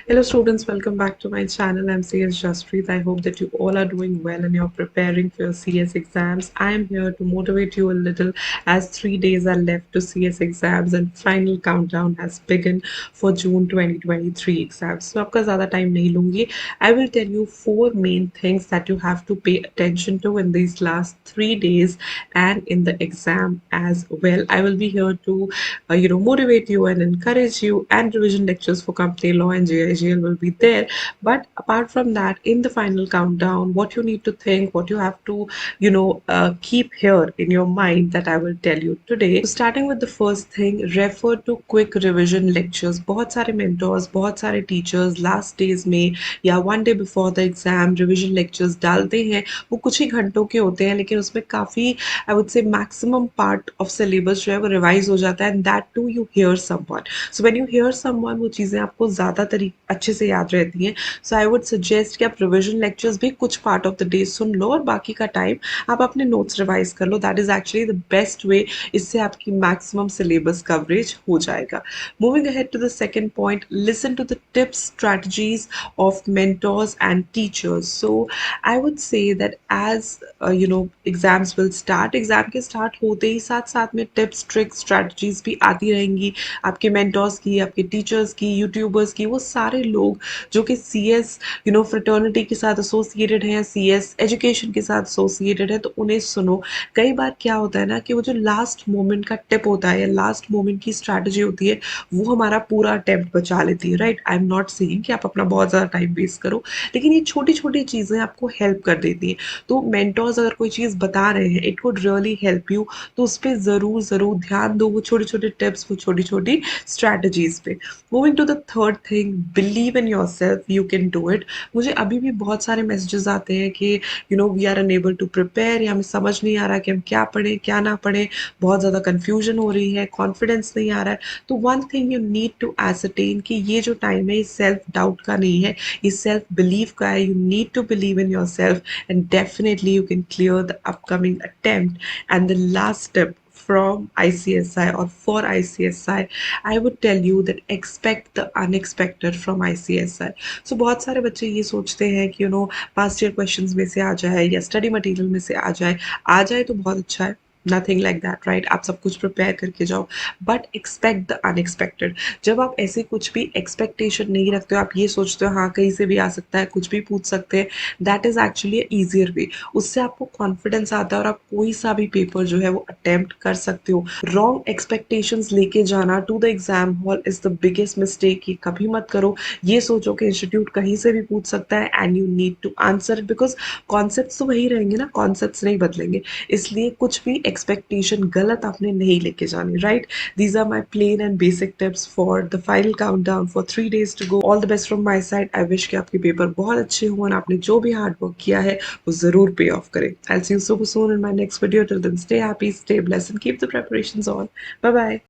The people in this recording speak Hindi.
Hello students, welcome back to my channel. I'm CS Jaspreet. I hope that you all are doing well and you're preparing for your CS exams. I am here to motivate you a little as 3 days are left to CS exams and final countdown has begun for June 2023 exams. So आपका ज़्यादा time नहीं लूँगी. I will tell you four main things that you have to pay attention to in these last 3 days and in the exam as well. I will be here to motivate you and encourage you, and revision lectures for company law and JIGL will be there. But apart from that, in the final countdown, what you need to think, what you have to keep here in your mind, that I will tell you today. So starting with the first thing, refer to quick revision lectures. बहुत सारे mentors, बहुत सारे teachers last days में या one day before the exam revision lectures डालते हैं. वो कुछ ही घंटों के होते हैं, लेकिन उसमें काफ़ी I would say maximum part of syllabus जो है वो revise हो जाता है, and that too you hear someone. So when you hear someone, वो चीज़ें आपको ज़्यादा अच्छे से याद रहती हैं. So I would suggest कि आप revision lectures भी कुछ part of the day सुन लो और बाकी का time आप अपने notes revise कर लो. That is actually the best way. इससे आपकी maximum syllabus coverage हो जाएगा. Moving ahead to the second point, listen to the tips, strategies of mentors and teachers. So I would say that as exams will start, exam के स्टार्ट होते ही साथ साथ में टिप्स ट्रिक्स स्ट्रैटेजीज भी आती रहेंगी. आपके मेंटर्स की, आपके टीचर्स की, यूट्यूबर्स की, वो सारे लोग जो कि सी एस फ्रेटर्निटी के साथ एसोसिएटेड हैं, सी एस एजुकेशन के साथ एसोसिएटेड है, तो उन्हें सुनो. कई बार क्या होता है ना कि वो जो लास्ट मोमेंट का टिप होता है या लास्ट मोमेंट की स्ट्रैटेजी होती है, वो हमारा पूरा अटेम्प्ट बचा लेती है. Right, I am not saying कि आप अपना बहुत ज़्यादा टाइम वेस्ट करो, लेकिन ये छोटी छोटी चीज़ें आपको हेल्प कर देती हैं. तो मेंटर्स अगर कोई चीज़ बता रहे हैं, it would really help you, तो उस पर ज़रूर ज़रूर ध्यान दो, वो छोटे छोटे टिप्स, वो छोटी छोटी स्ट्रैटेजीज पे. Moving to the third thing, believe in yourself, you can do it. मुझे अभी भी बहुत सारे मैसेजेस आते हैं कि we are unable to prepare, या हमें समझ नहीं आ रहा कि हम क्या पढ़ें क्या ना पढ़ें, बहुत ज़्यादा कन्फ्यूजन हो रही है, कॉन्फिडेंस नहीं आ रहा है. तो one thing you need to ascertain कि ये जो टाइम है ये सेल्फ डाउट का नहीं है, ये सेल्फ बिलीव का है. You need to believe in yourself and definitely you can clear the upcoming attempt. And the last step from ICSI or for ICSI, I would tell you that expect the unexpected from ICSI. So बहुत सारे बच्चे ये सोचते हैं कि past year questions में से आ जाए या study material में से आ जाए तो बहुत अच्छा है. Nothing like that, right. आप सब कुछ प्रिपेयर करके जाओ, बट एक्सपेक्ट द अनएक्सपेक्टेड. जब आप ऐसे कुछ भी एक्सपेक्टेशन नहीं रखते हो, आप ये सोचते हो हाँ कहीं से भी आ सकता है, कुछ भी पूछ सकते हैं, दैट इज़ एक्चुअली ईजियर वे. उससे आपको कॉन्फिडेंस आता है और आप कोई सा भी पेपर जो है वो अटेम्प्ट कर सकते हो. रॉन्ग एक्सपेक्टेशंस लेके जाना to the exam hall is the biggest mistake. ये कभी मत करो. ये सोचो कि इंस्टीट्यूट कहीं से भी पूछ सकता है and you need to answer, because concept तो वही रहेंगे ना, कॉन्सेप्ट नहीं बदलेंगे. इसलिए कुछ भी एक्सपेक्टेशन गलत आपने नहीं लेके जानी. Right, these are my plain and basic tips for the final count down for 3 days to go. All the best from my side. I wish कि आपके पेपर बहुत अच्छे हों और आपने जो भी हार्ड वर्क किया है वो जरूर पे ऑफ करें. I will see you so soon in my next video. Till then, stay happy, stay blessed and keep the preparations on. Bye bye.